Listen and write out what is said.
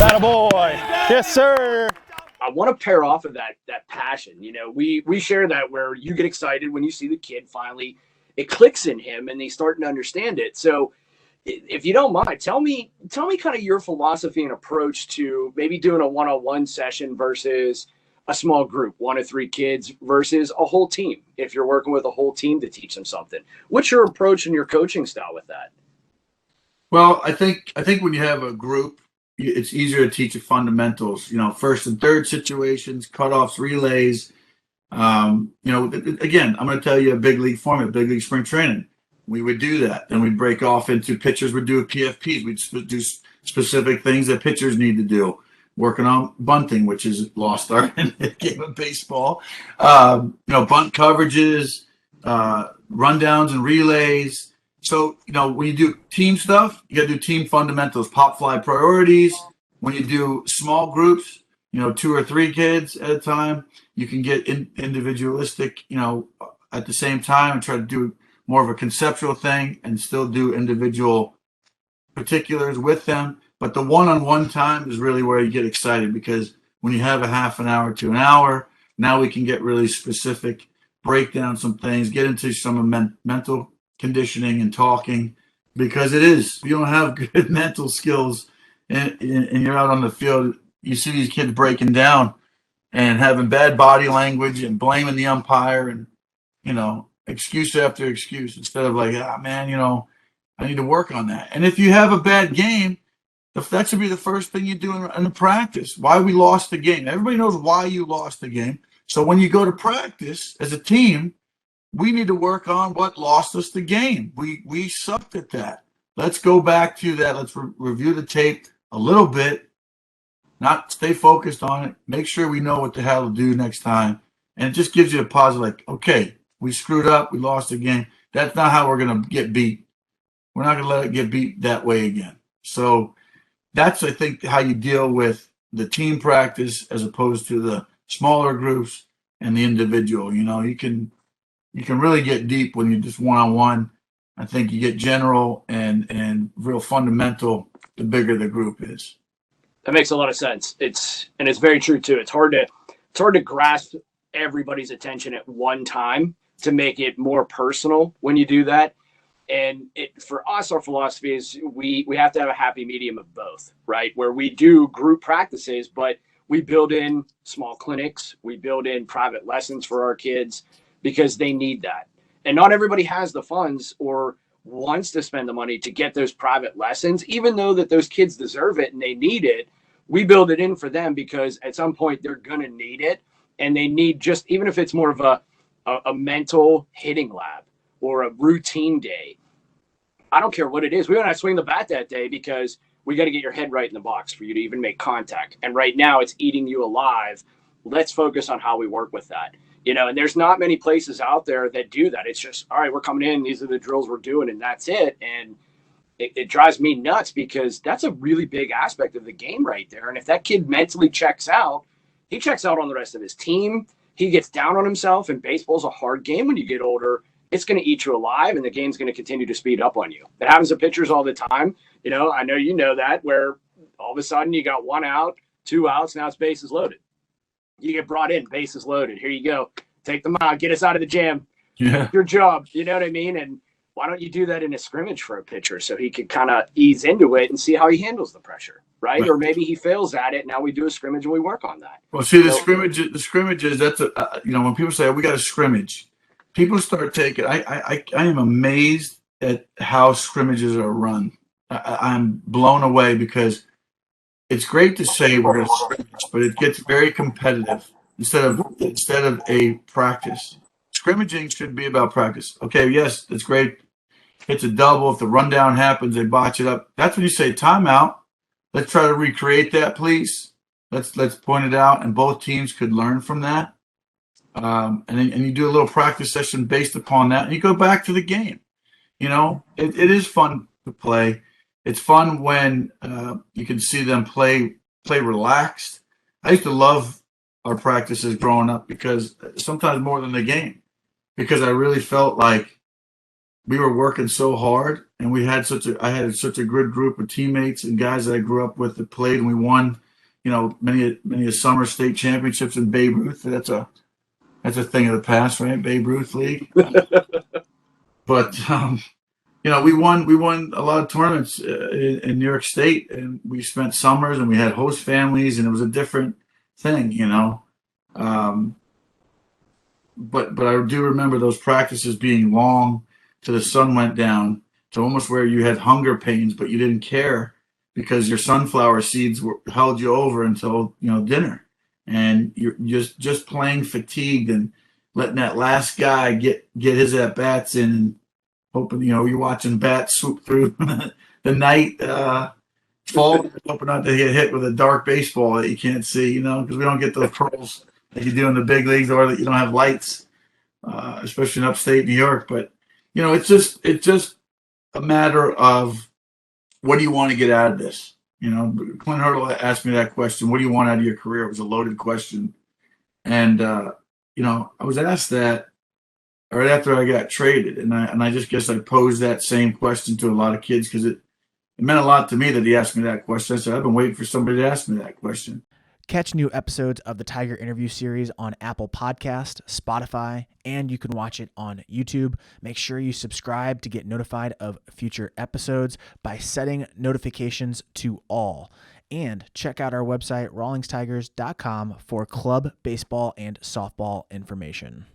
Atta boy. Yes, sir. I want to pair off of that passion. You know, we share that where you get excited when you see the kid finally it clicks in him and he's starting to understand it. So if you don't mind, tell me kind of your philosophy and approach to maybe doing a one-on-one session versus a small group, 1 to 3 kids versus a whole team. If you're working with a whole team to teach them something, what's your approach and your coaching style with that? Well, I think when you have a group, it's easier to teach the fundamentals. First and third situations, cutoffs, relays. Again, I'm going to tell you a big league formula, big league spring training. We would do that. Then we'd break off into pitchers would do PFPs. We'd do specific things that pitchers need to do. Working on bunting, which is lost art in the game of baseball. Bunt coverages, rundowns and relays. So, when you do team stuff, you got to do team fundamentals, pop fly priorities. When you do small groups, 2 or 3 kids at a time, you can get individualistic, at the same time and try to do more of a conceptual thing and still do individual particulars with them. But the one-on-one time is really where you get excited, because when you have a half an hour to an hour, now we can get really specific, break down some things, get into some mental conditioning and talking, because if you don't have good mental skills and you're out on the field, you see these kids breaking down and having bad body language and blaming the umpire and, excuse after excuse, instead of like, man, I need to work on that. And if you have a bad game, that should be the first thing you do in the practice. Why we lost the game. Everybody knows why you lost the game. So when you go to practice as a team, we need to work on what lost us the game. We sucked at that. Let's go back to that. Let's review the tape a little bit, not stay focused on it. Make sure we know what the hell to do next time. And it just gives you a positive, like, okay, we screwed up. We lost the game. That's not how we're going to get beat. We're not going to let it get beat that way again. So that's, I think, how you deal with the team practice as opposed to the smaller groups and the individual. You can really get deep when you're just one-on-one. I think you get general and real fundamental the bigger the group is. That makes a lot of sense. It's very true too. It's hard to grasp everybody's attention at one time to make it more personal when you do that. And for us, our philosophy is we have to have a happy medium of both, right? Where we do group practices, but we build in small clinics, we build in private lessons for our kids because they need that. And not everybody has the funds or wants to spend the money to get those private lessons, even though that those kids deserve it and they need it. We build it in for them because at some point they're going to need it. And they need just, even if it's more of a mental hitting lab or a routine day, I don't care what it is. We want to swing the bat that day because we got to get your head right in the box for you to even make contact. And right now it's eating you alive. Let's focus on how we work with that. And there's not many places out there that do that. It's just, all right, we're coming in. These are the drills we're doing, and that's it. And it drives me nuts because that's a really big aspect of the game right there. And if that kid mentally checks out, he checks out on the rest of his team. He gets down on himself, and baseball's a hard game when you get older. It's going to eat you alive, and the game's going to continue to speed up on you. It happens to pitchers all the time. I know you know that, where all of a sudden you got 1 out, 2 outs, now it's bases loaded. You get brought in, bases loaded. Here you go. Take them out. Get us out of the jam. Yeah. Your job. You know what I mean? And why don't you do that in a scrimmage for a pitcher so he could kind of ease into it and see how he handles the pressure, right? Or maybe he fails at it. Now we do a scrimmage and we work on that. Well, see, the scrimmages, that's when people say, we got a scrimmage, people start taking, I am amazed at how scrimmages are run. I'm blown away because it's great to say we're going to scrimmage, but it gets very competitive instead of a practice. Scrimmaging should be about practice. Okay, yes, it's great. It's a double. If the rundown happens, they botch it up. That's when you say timeout. Let's try to recreate that, please. Let's point it out, and both teams could learn from that. And you do a little practice session based upon that, and you go back to the game. It is fun to play. It's fun when you can see them play relaxed. I used to love our practices growing up because sometimes more than the game, because I really felt like we were working so hard, and I had such a good group of teammates and guys that I grew up with that played, and we won, many a summer state championships in Babe Ruth. That's a thing of the past, right? Babe Ruth League. But we won a lot of tournaments in New York State, and we spent summers, and we had host families, and it was a different thing. Um, but I do remember those practices being long till the sun went down, to almost where you had hunger pains, but you didn't care because your sunflower seeds held you over until dinner, and you're just playing fatigued and letting that last guy get his at bats in, and hoping you're watching bats swoop through the night. Fall, hoping not to get hit with a dark baseball that you can't see, because we don't get those pearls that you do in the big leagues, or that you don't have lights, especially in upstate New York. But it's just a matter of, what do you want to get out of this? Clint Hurdle asked me that question. What do you want out of your career? It was a loaded question, and I was asked that right after I got traded, and I just guess I posed that same question to a lot of kids, because it meant a lot to me that he asked me that question. I said, I've been waiting for somebody to ask me that question. Catch new episodes of the Tiger Interview Series on Apple Podcast, Spotify, and you can watch it on YouTube. Make sure you subscribe to get notified of future episodes by setting notifications to all. And check out our website, rawlingstigers.com, for club baseball and softball information.